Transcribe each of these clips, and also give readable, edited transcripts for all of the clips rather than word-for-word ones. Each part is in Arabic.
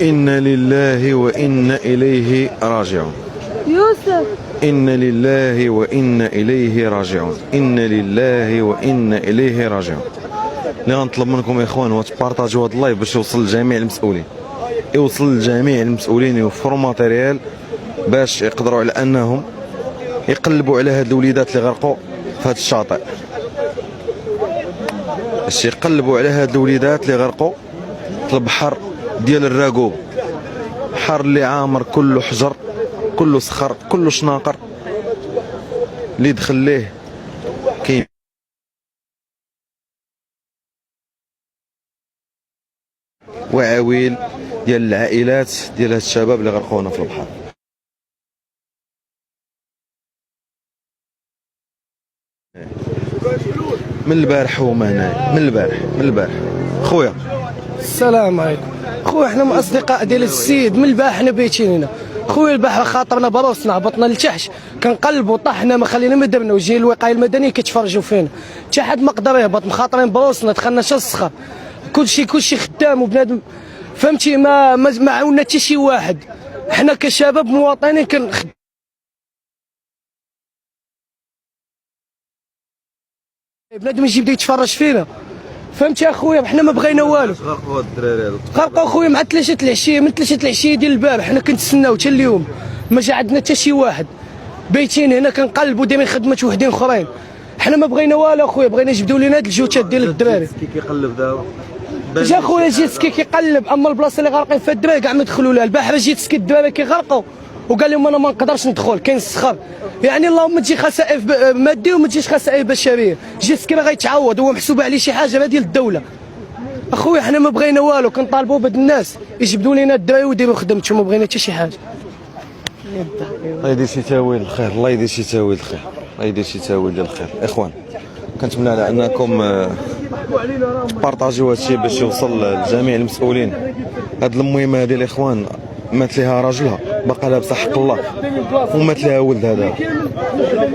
إنا لله وإنا إليه راجعون. يوسف، إنا لله وإنا إليه راجعون. إنا لله وإنا إليه راجعون. اللي غنطلب منكم يا اخوان هو تبارطاجيو هذا اللايف باش يوصل لجميع المسؤولين، يوصل لجميع المسؤولين، يوفروا ماتيريال باش يقدروا على انهم يقلبوا على هاد الوليدات اللي غرقوا في هاد الشاطئ، باش يقلبوا على هاد الوليدات اللي غرقوا في البحر ديال الراكوب، بحر اللي عامر كله حجر، كله صخر، كله شناقر، اللي دخل ليه كاين وعويل ديال العائلات ديال هاد الشباب اللي غرقونا في البحر. من البارح هما هنايا، من البارح خويا. السلام عليكم خويا، حنا من اصدقاء ديال السيد من البارح حنا بايتين هنا خويا. البحر خاطرنا بروسنا، هبطنا لتحت كنقلبوا طحنا، ما خلينا ما درنا، وجاي الوقايه المدنيه كيتفرجوا فينا، حتى حد ما قدر يهبط، مخاطرين بروسنا، دخلنا حتى الصخر، كلشي خدام وبنادم فهمتي، ما عاونا حتى شي واحد، حنا كشباب مواطنين بنادم يجي يبدا يتفرج فينا، فهمتي اخويا، حنا ما بغينا والو. غرقوا هاد الدراري هادو، غرقوا اخويا مع 3 العشيه، من 3 العشيه ديال البارح حنا كنتسناو حتى اليوم، ما جا عندنا حتى شي واحد، بايتين هنا كنقلبوا دايرين خدمات وحدين اخرين، حنا ما بغينا والو اخويا، بغينا يجبدوا لنا هاد الجوتات ديال الدراري. كي كيقلب دابا جا خويا جيت سكي كيقلب، اما البلاصه اللي غارقين فيها الدراري كاع ما دخلوا لها، البارح جيت سكي الدراري كيغرقوا وقال لهم انا ما نقدرش ندخل، كاين الصخر، يعني اللهم تجي خسائر ماديه وما تجيش خسائر بشريه، جيت سكي راه غيتعوض، هو محسوب عليه شي حاجه راه ديال الدوله. اخويا حنا ما بغينا والو، كنطالبوا بهاد الناس يجبدوا لنا الدراري ويديروا خدمتهم، ما بغينا حتى شي حاجه. الله يدير شي تاويل الخير، الله يدير شي تاويل الخير، الله يدير شي تاويل ديال الخير. اخوان كنتمنى على انكم تبارطاجيو هادشي باش يوصل لجميع المسؤولين. هاد المهمه هادي الاخوان مات ليها راجلها باقا لابسه حق الله، ومات ليها ولدها دابا،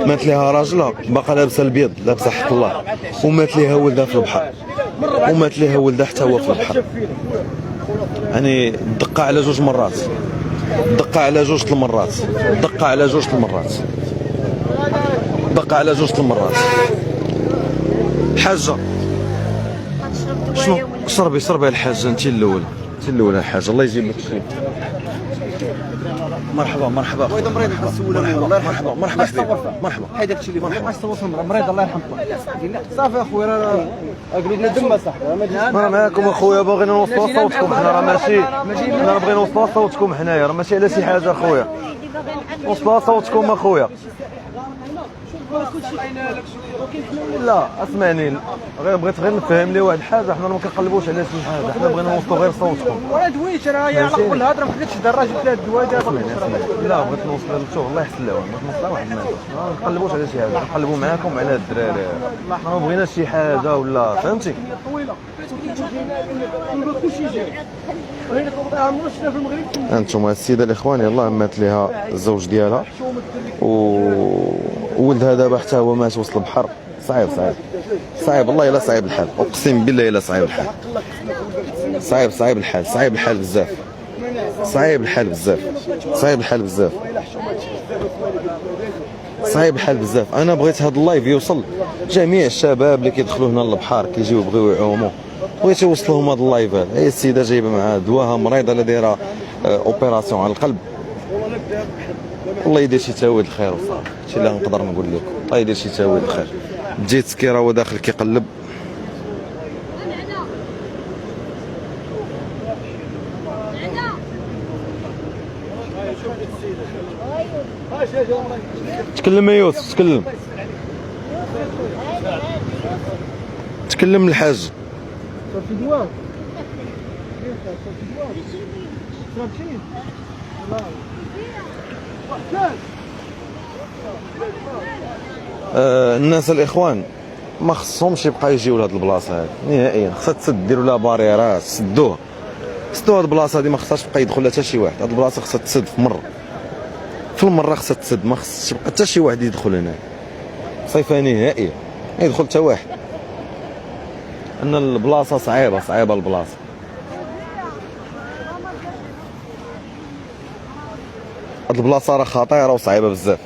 مات ليها راجلها باقا لابسه البيض لابسه حق الله، ومات ليها ولدها في البحر، ومات ليها ولدها حتى هو في البحر. يعني دقه على 2 مرات، دقه على 2 المرات، دقه على 2 المرات، دقه على 2 المرات. حاجه شنو شربي الحاجه، انت الاول، انت الاولى الحاجه، الله يجيب لك الشيء. مرحبا مرحبا وإذا مريض نسولها الله يرحمها، مرحبا مرحبا حيد داك الشيء اللي مريض، ما تصور مريض الله يرحمها. صافي اخويا راه قلوبنا دم صاحبي، انا معاكم اخويا، باغيين نوصلوا صوتكم حنا، راه ماشي حنا بغينا نوصلوا صوتكم حنايا، راه ماشي على شي حاجه اخويا، وصلوا صوتكم اخويا. لا اسمعني، بغيت نفهم لي واحد الحاجه، حنا ما كنقلبوش على شي حاجه، حنا بغينا نوصلوا غير صوتكم. وراه دويت انا يا نقول الهضره ما خليتش الدار، راجل 3 دوايا دابا. لا بغيت نوصل شوف الله يحسن لهم، بغيت نوصل واحد المعلومه، ما نقلبوش على شي حاجه، نقلبوا معاكم على هاد الدراري، ما بغيناش شي حاجه ولا فهمتي. انتم السيده الاخوان يلاه مات ليها الزوج ديالها وولدها دابا حتى هو مات وسط البحر. صعيب صعيب صعيب، والله الا صعيب الحال، اقسم بالله الا صعيب الحال، صعيب الحال، صعيب الحال بزاف، صعيب الحال بزاف، صعيب الحال بزاف، صعيب الحال بزاف. انا بغيت هذا اللايف يوصل جميع الشباب اللي كيدخلوا هنا للبحر كيجيو يبغيو يعوموا، بغيت يوصل لهم هذا اللايف هذا. هي السيده جايبه معها دواها، مريضه اللي دايره اوبيراسيون على القلب، الله يدير شي تاويل الخير وصافي، هادشي اللي نقدر نقول لكم، الله يدير شي تاويل الخير. جيت سكي راه هو داخل كيقلب، تكلم يا يوسف، تكلم الحاج. الناس الاخوان ما خصهمش يبقى يجيو لهاد البلاصه هادي نهائيا، خصها تسد، ديروا لها باريرات، سدوها، سدوا هاد البلاصه هادي، ما خصهاش يبقى يدخل لها حتى شي واحد، هاد البلاصه خصها تسد في مره، في المره خصها تسد، ما خصش تبقى حتى شي واحد يدخل هنا، صيفه نهائيه ما يدخل حتى واحد، ان البلاصه صعيبه البلاصه. هاد البلاصه راه خطيره وصعيبه بزاف.